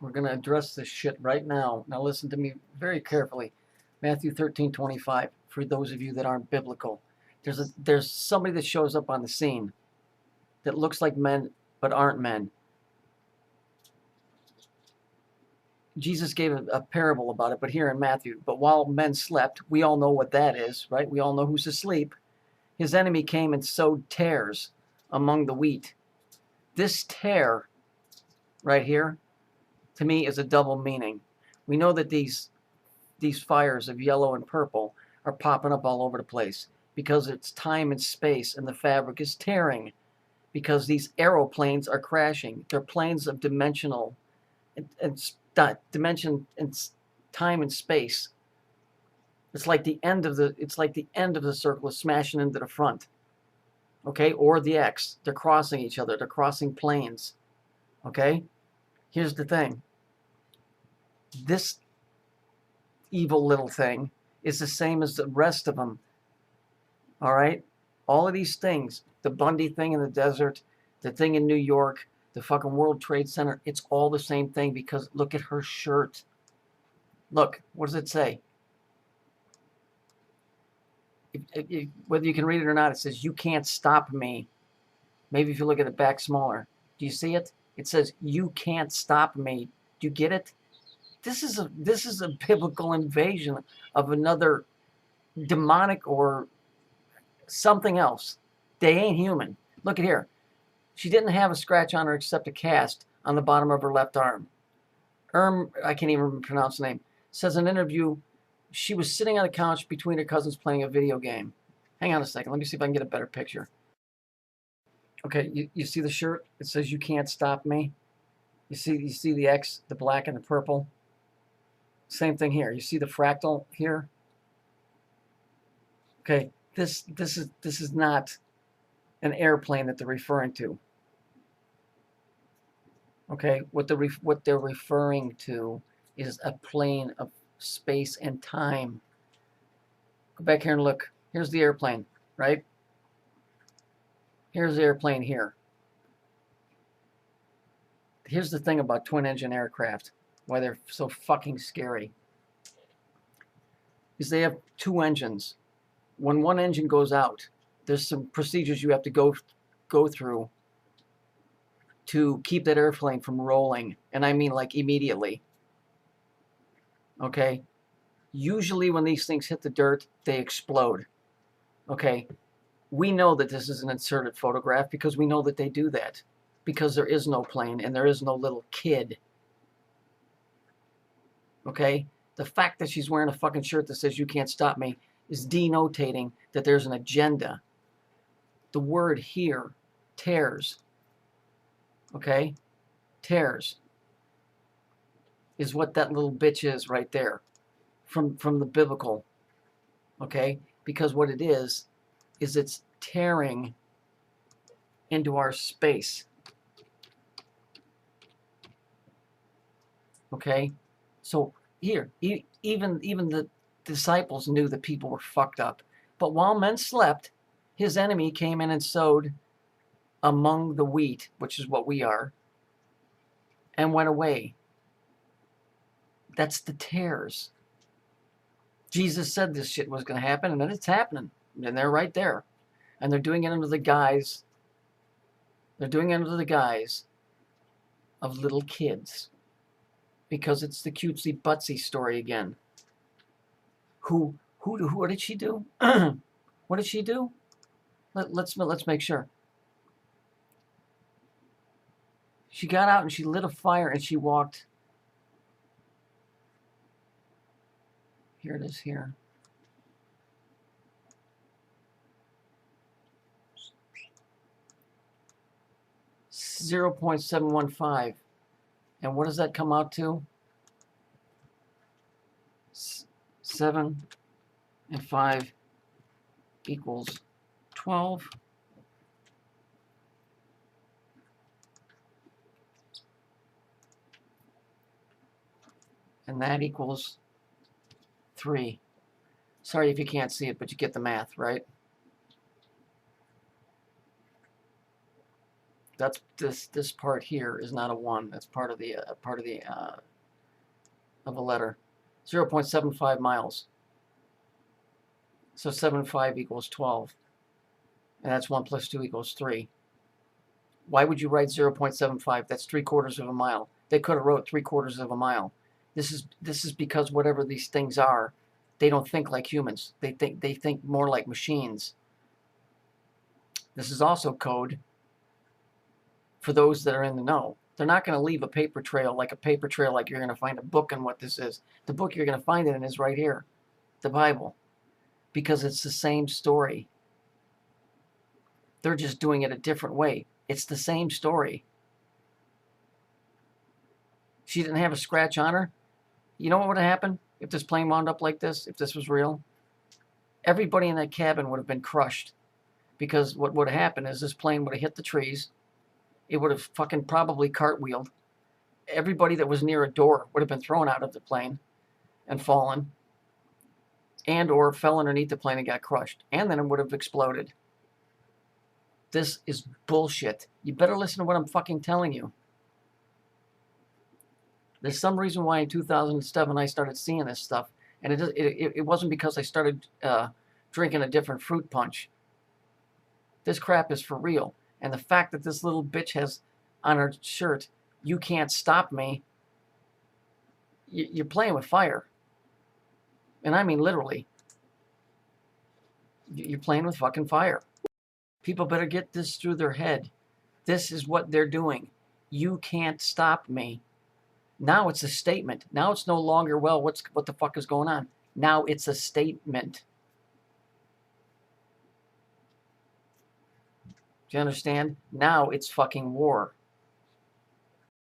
We're going to address this shit right now. Now listen to me very carefully. Matthew 13:25, for those of you that aren't biblical. There's somebody that shows up on the scene that looks like men but aren't men. Jesus gave a parable about it, but here in Matthew. But while men slept, we all know what that is, right? We all know who's asleep. His enemy came and sowed tares among the wheat. This tare right here, to me, is a double meaning. We know that these fires of yellow and purple are popping up all over the place because it's time and space, and the fabric is tearing because these aeroplanes are crashing. They're planes of dimensional dimension and time and space. It's like the end of the circle is smashing into the front. Okay, or the X. They're crossing each other. They're crossing planes. Okay? Here's the thing. This evil little thing is the same as the rest of them. All right? All of these things, the Bundy thing in the desert, the thing in New York, the fucking World Trade Center, it's all the same thing because look at her shirt. Look, what does it say? Whether you can read it or not, it says, "You can't stop me." Maybe if you look at the back smaller. Do you see it? It says, "You can't stop me." Do you get it? This is a biblical invasion of another demonic or something else. They ain't human. Look at here. She didn't have a scratch on her except a cast on the bottom of her left arm. I can't even pronounce the name. Says in an interview, she was sitting on a couch between her cousins playing a video game. Hang on a second. Let me see if I can get a better picture. Okay, you see the shirt? It says, "You can't stop me." You see the X, the black and the purple? Same thing here. You see the fractal here? Okay, this is not an airplane that they're referring to. Okay, what they're referring to is a plane of space and time. Go back here and look. Here's the airplane, right? Here's the airplane here. Here's the thing about twin-engine aircraft, why they're so fucking scary, is they have two engines. When one engine goes out, there's some procedures you have to go through to keep that airplane from rolling, and I mean like immediately. Okay? Usually when these things hit the dirt, they explode. Okay? We know that this is an inserted photograph because we know that they do that. Because there is no plane and there is no little kid. Okay? The fact that she's wearing a fucking shirt that says "You can't stop me" is denotating that there's an agenda. The word here, tares, okay? Tares is what that little bitch is right there from the biblical, okay? Because what it is it's tearing into our space. Okay? So here, even the disciples knew that people were fucked up. But while men slept, his enemy came in and sowed among the wheat, which is what we are, and went away. That's the tares. Jesus said this shit was going to happen, and then it's happening. And they're right there. And they're doing it under the guise. They're doing it under the guise of little kids. Because it's the cutesy butsy story again. What did she do? What did she do? Let's make sure. She got out and she lit a fire and she walked. Here it is here. .715. And what does that come out to? 7 and 5 equals 12. And that equals 3. Sorry if you can't see it, but you get the math, right? That's this part here is not a 1. That's part of the of a letter. 0.75 miles. So 75 equals 12. And that's 1 plus 2 equals 3. Why would you write 0.75? That's 3/4 of a mile. They could have wrote 3/4 of a mile. This is because whatever these things are, they don't think like humans. They think more like machines. This is also code for those that are in the know. They're not going to leave a paper trail like you're going to find a book on what this is. The book you're going to find it in is right here, the Bible, because it's the same story. They're just doing it a different way. It's the same story. She didn't have a scratch on her. You know what would have happened if this plane wound up like this, if this was real? Everybody in that cabin would have been crushed, because what would have happened is this plane would have hit the trees. It would have fucking probably cartwheeled. Everybody that was near a door would have been thrown out of the plane and fallen, and or fell underneath the plane and got crushed. And then it would have exploded. This is bullshit. You better listen to what I'm fucking telling you. There's some reason why in 2007 I started seeing this stuff. And it wasn't because I started drinking a different fruit punch. This crap is for real. And the fact that this little bitch has on her shirt, "You can't stop me," you're playing with fire. And I mean literally. You're playing with fucking fire. People better get this through their head. This is what they're doing. You can't stop me. Now it's a statement. Now it's no longer, well, what the fuck is going on? Now it's a statement. Do you understand? Now it's fucking war.